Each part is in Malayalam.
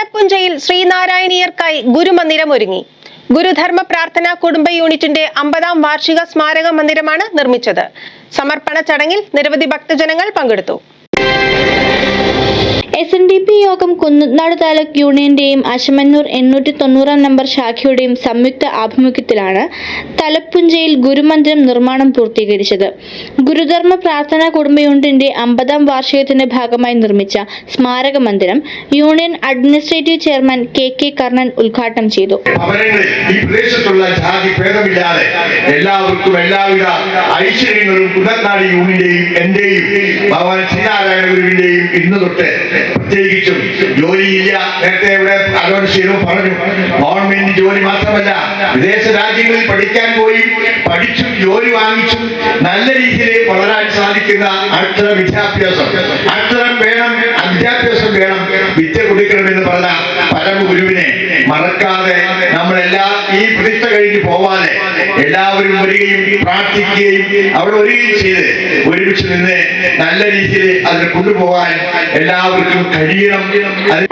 തലപ്പുഞ്ചയിൽ ശ്രീനാരായണീയർക്കായി ഗുരുമന്ദിരം ഒരുങ്ങി. ഗുരുധർമ്മ പ്രാർത്ഥന കുടുംബ യൂണിറ്റിന്റെ 50ാം വാർഷിക സ്മാരക മന്ദിരമാണ് നിർമ്മിച്ചത്. സമർപ്പണ ചടങ്ങിൽ നിരവധി ഭക്തജനങ്ങൾ പങ്കെടുത്തു. SNDP യോഗം കുന്നനാട് താലൂക്ക് യൂണിയന്റെയും അശമന്നൂർ 890 നമ്പർ ശാഖയുടെയും സംയുക്ത ആഭിമുഖ്യത്തിലാണ് തലപ്പുഞ്ചയിൽ ഗുരുമന്ദിരം നിർമ്മാണം പൂർത്തീകരിച്ചത്. ഗുരുധർമ്മ പ്രാർത്ഥന കുടുംബ യൂണിറ്റിന്റെ 50ാം വാർഷികത്തിന്റെ ഭാഗമായി നിർമ്മിച്ച സ്മാരക മന്ദിരം union administrative chairman KK Karnan ഉദ്ഘാടനം ചെയ്തു. എല്ലാവർക്കും എല്ലാവിധ ഐശ്വര്യങ്ങളും കുന്നനാട് യൂണിയന്റെയും എന്റെയും ഭഗവാൻ ശ്രീനാരായണ ഗുരുവിന്റെയും ഇന്ന് തൊട്ട് പ്രത്യേകിച്ചും ജോലിയില്ല. നേരത്തെ ഇവിടെ അലോൺസിയറും പറഞ്ഞു, ഗവൺമെന്റ് ജോലി മാത്രമല്ല, വിദേശ രാജ്യങ്ങളിൽ പഠിക്കാൻ പോയി പഠിച്ചും ജോലി വാങ്ങിച്ചും നല്ല രീതിയിൽ വളരാൻ സാധിക്കുന്ന അക്ഷര വിദ്യാഭ്യാസം വേണം, വിദ്യാഭ്യാസം വേണം, വിദ്യ കൊടുക്കണമെന്ന് പറഞ്ഞ പരമഗുരുവിനെ മറക്കാതെ നമ്മളെല്ലാ ഈ പ്രതിഷ്ഠ കഴിഞ്ഞ് പോവാതെ എല്ലാവരും വരികയും പ്രാർത്ഥിക്കുകയും അവിടെ വരികയും ചെയ്ത് ഒരുമിച്ച് നിന്ന് നല്ല രീതിയിൽ അതിനെ കൊണ്ടുപോകാൻ എല്ലാവർക്കും കഴിയണം.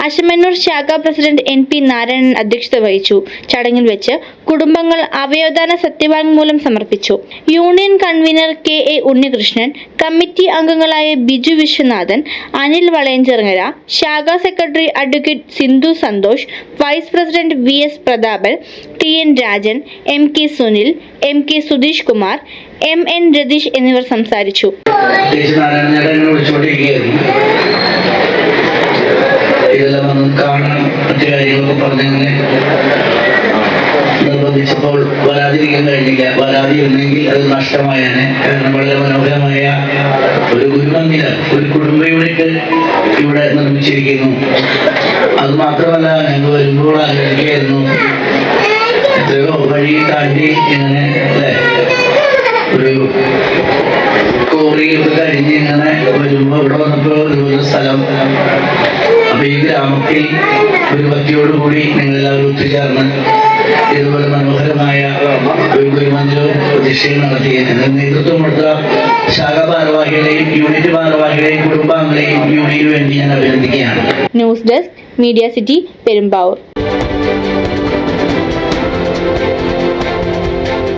അശമന്നൂർ ശാഖ പ്രസിഡന്റ് NP നാരായണൻ അധ്യക്ഷത വഹിച്ചു. ചടങ്ങിൽ വെച്ച് കുടുംബങ്ങൾ അവയവദാന സത്യവാങ്മൂലം സമർപ്പിച്ചു. Union convener KA Unnikrishnan, committee അംഗങ്ങളായ ബിജു വിശ്വനാഥൻ, അനിൽ വളയഞ്ചിറങ്ങര, ശാഖാ secretary advocate Sindhu Santhosh, vice president VS Prathapan, TN Rajan, MK Sunil, MK Sudheesh Kumar, MN Ratheesh എന്നിവർ സംസാരിച്ചു. ഇതെല്ലാം വന്ന് കാണണം, മറ്റു കാര്യങ്ങളൊക്കെ പറഞ്ഞങ്ങനെ നിർബന്ധിച്ചപ്പോൾ വരാതിരിക്കാൻ കഴിഞ്ഞില്ല. വരാതി ഇരുന്നെങ്കിൽ അത് നഷ്ടമായേനെ. കാരണം വളരെ മനോഹരമായ ഒരു ഗുരുമന്ദിരം, ഒരു കുടുംബ യൂണിറ്റ് ഇവിടെ നിർമ്മിച്ചിരിക്കുന്നു. അത് മാത്രമല്ല, ഞങ്ങൾ വരുമ്പോൾ ആലോചിക്കുകയായിരുന്നു, എത്രയോ വഴി താണ്ടി ഇങ്ങനെ അല്ലേ ഒരു കോറിയൊക്കെ കഴിഞ്ഞ് ഇങ്ങനെ വരുമ്പോൾ ഇവിടെ വന്നപ്പോൾ ഒരു സ്ഥലം. അപ്പൊ ഈ ഗ്രാമത്തിൽ ഒരു ഭക്തിയോടുകൂടി നിങ്ങളെല്ലാവരും ഒത്തുചേർന്ന് ഇതുപോലെ മനോഹരമായ ഒരു ഗുരുമന്ദിരവും പ്രതിഷ്ഠയും നടത്തിയതിന് നേതൃത്വം കൊടുത്ത ശാഖാ ഭാരവാഹികളെയും യൂണിറ്റ് ഭാരവാഹികളെയും കുടുംബാംഗങ്ങളെയും യൂണിയന് വേണ്ടി ഞാൻ അഭിനന്ദിക്കുകയാണ്. News desk, media city, Perumbavoor.